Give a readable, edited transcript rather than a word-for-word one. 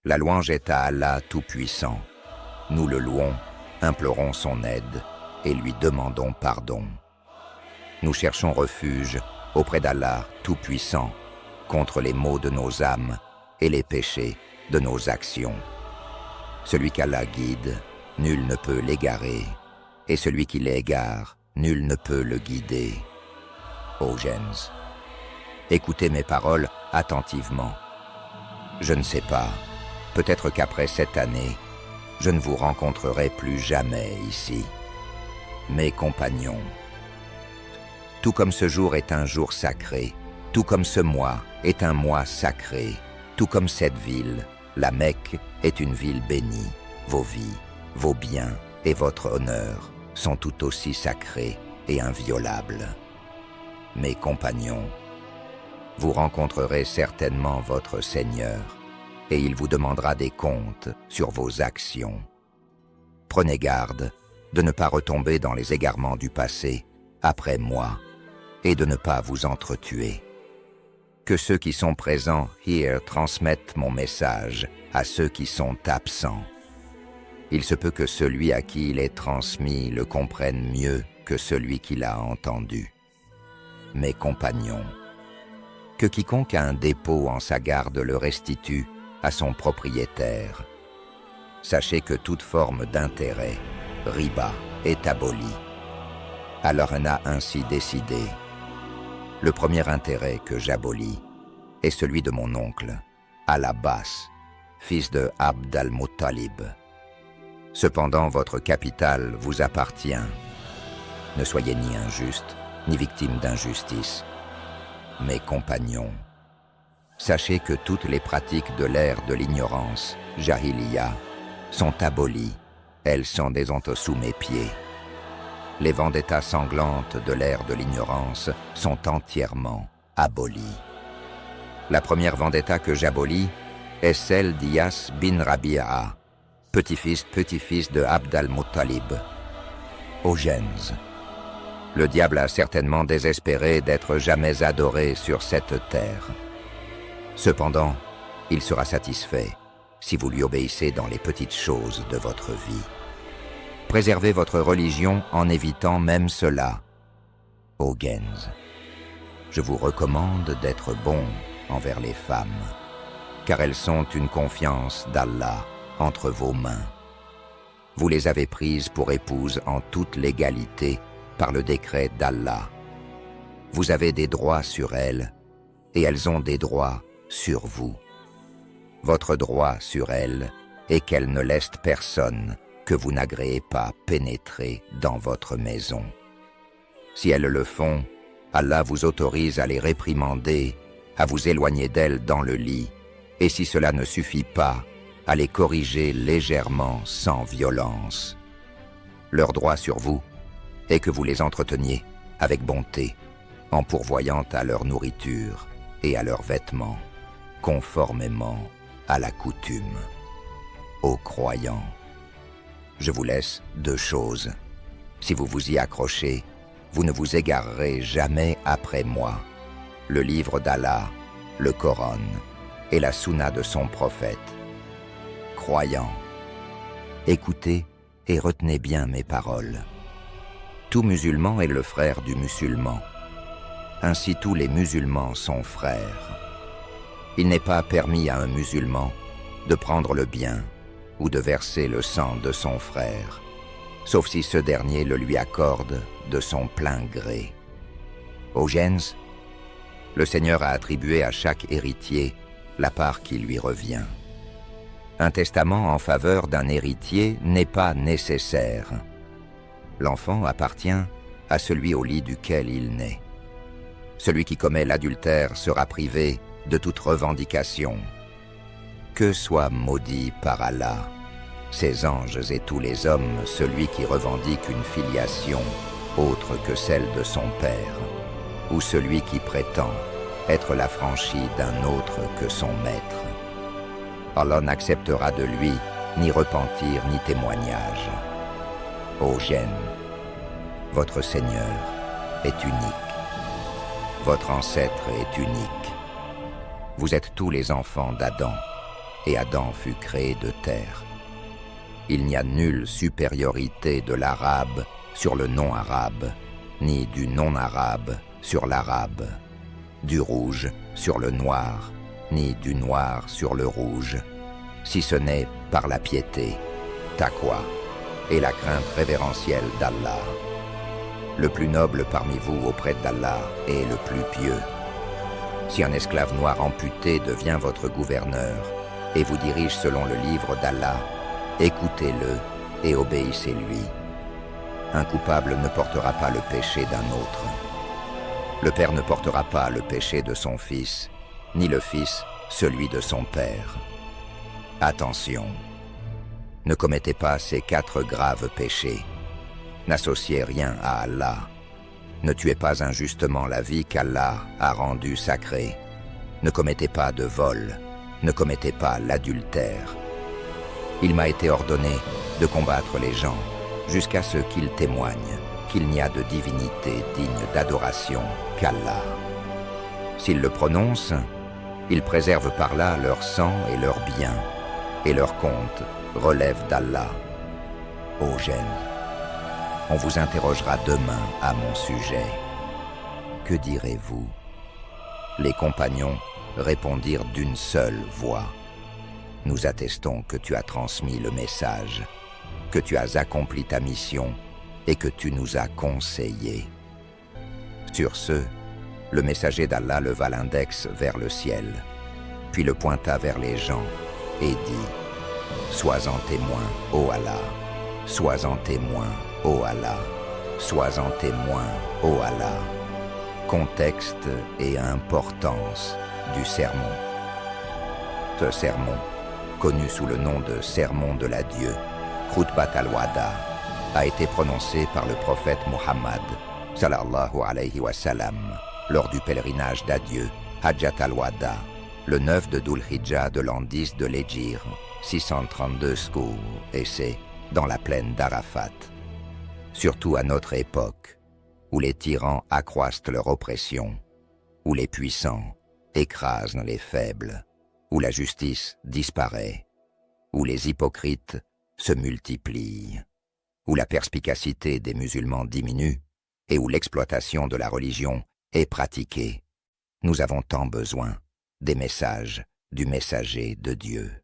La louange est à Allah Tout-Puissant. Nous le louons, implorons son aide et lui demandons pardon. Nous cherchons refuge auprès d'Allah Tout-Puissant contre les maux de nos âmes et les péchés de nos actions. Celui qu'Allah guide, nul ne peut l'égarer, et celui qui l'égare, nul ne peut le guider. Ô gens, écoutez mes paroles attentivement. Je ne sais pas, peut-être qu'après cette année, je ne vous rencontrerai plus jamais ici. Mes compagnons, tout comme ce jour est un jour sacré, tout comme ce mois est un mois sacré, tout comme cette ville, la Mecque, est une ville bénie, vos vies, vos biens et votre honneur sont tout aussi sacrés et inviolables. Mes compagnons, vous rencontrerez certainement votre Seigneur et il vous demandera des comptes sur vos actions. Prenez garde de ne pas retomber dans les égarements du passé après moi et de ne pas vous entretuer. Que ceux qui sont présents here transmettent mon message à ceux qui sont absents. Il se peut que celui à qui il est transmis le comprenne mieux que celui qui l'a entendu. Mes compagnons, que quiconque a un dépôt en sa garde le restitue à son propriétaire. Sachez que toute forme d'intérêt, riba, est abolie. Allah en a ainsi décidé. Le premier intérêt que j'abolis est celui de mon oncle, Al-Abbas, fils de Abd al-Muttalib. Cependant, votre capital vous appartient. Ne soyez ni injuste, ni victime d'injustice. Mes compagnons, sachez que toutes les pratiques de l'ère de l'ignorance, Jahiliya, sont abolies. Elles sont désormais sous mes pieds. Les vendettas sanglantes de l'ère de l'ignorance sont entièrement abolies. La première vendetta que j'abolis est celle d'Iyas bin Rabi'a, petit-fils de Abd al-Muttalib. Ô gens, le diable a certainement désespéré d'être jamais adoré sur cette terre. Cependant, il sera satisfait si vous lui obéissez dans les petites choses de votre vie. Préservez votre religion en évitant même cela. Ô gens, je vous recommande d'être bons envers les femmes, car elles sont une confiance d'Allah entre vos mains. Vous les avez prises pour épouses en toute légalité par le décret d'Allah. Vous avez des droits sur elles et elles ont des droits sur vous. Votre droit sur elles est qu'elles ne laissent personne que vous n'agréez pas pénétrer dans votre maison. Si elles le font, Allah vous autorise à les réprimander, à vous éloigner d'elles dans le lit, et si cela ne suffit pas, à les corriger légèrement sans violence. Leur droit sur vous est que vous les entreteniez avec bonté, en pourvoyant à leur nourriture et à leurs vêtements, conformément à la coutume. Ô croyants, je vous laisse 2 choses. Si vous vous y accrochez, vous ne vous égarerez jamais après moi. Le livre d'Allah, le Coran et la Sunna de son prophète. Croyants, écoutez et retenez bien mes paroles. Tout musulman est le frère du musulman. Ainsi tous les musulmans sont frères. Il n'est pas permis à un musulman de prendre le bien ou de verser le sang de son frère, sauf si ce dernier le lui accorde de son plein gré. Ô gens, le Seigneur a attribué à chaque héritier la part qui lui revient. Un testament en faveur d'un héritier n'est pas nécessaire. L'enfant appartient à celui au lit duquel il naît. Celui qui commet l'adultère sera privé de toute revendication. Que soit maudit par Allah, ses anges et tous les hommes, celui qui revendique une filiation autre que celle de son père, ou celui qui prétend être la franchie d'un autre que son maître. Allah n'acceptera de lui ni repentir ni témoignage. Ô gens, votre Seigneur est unique. Votre ancêtre est unique. Vous êtes tous les enfants d'Adam. et Adam fut créé de terre. Il n'y a nulle supériorité de l'arabe sur le non-arabe, ni du non-arabe sur l'arabe, du rouge sur le noir, ni du noir sur le rouge, si ce n'est par la piété, taqwa, et la crainte révérentielle d'Allah. Le plus noble parmi vous auprès d'Allah est le plus pieux. Si un esclave noir amputé devient votre gouverneur et vous dirige selon le livre d'Allah, écoutez-le et obéissez-lui. Un coupable ne portera pas le péché d'un autre. Le père ne portera pas le péché de son fils, ni le fils celui de son père. Attention, ne commettez pas ces 4 graves péchés. N'associez rien à Allah. Ne tuez pas injustement la vie qu'Allah a rendue sacrée. Ne commettez pas de vol. Ne commettez pas l'adultère. Il m'a été ordonné de combattre les gens jusqu'à ce qu'ils témoignent qu'il n'y a de divinité digne d'adoration qu'Allah. S'ils le prononcent, ils préservent par là leur sang et leurs biens, et leur compte relève d'Allah. Ô jeunes, on vous interrogera demain à mon sujet. Que direz-vous? Les compagnons répondirent d'une seule voix. Nous attestons que tu as transmis le message, que tu as accompli ta mission et que tu nous as conseillé. Sur ce, le messager d'Allah leva l'index vers le ciel, puis le pointa vers les gens et dit « Sois-en témoin, ô Allah, sois-en témoin, ô Allah, sois-en témoin, ô Allah ». Contexte et importance du sermon. Ce sermon, connu sous le nom de sermon de l'adieu, Khutbat al-Wada, a été prononcé par le prophète Muhammad, sallallahu alayhi wa sallam, lors du pèlerinage d'adieu, Hajjat al-Wada, le 9 de Dhul-Hijjah de l'an 10 de l'Hégire, 632 Scour, et c'est dans la plaine d'Arafat. Surtout à notre époque, où les tyrans accroissent leur oppression, où les puissants écrasent les faibles, où la justice disparaît, où les hypocrites se multiplient, où la perspicacité des musulmans diminue et où l'exploitation de la religion est pratiquée, nous avons tant besoin des messages du messager de Dieu.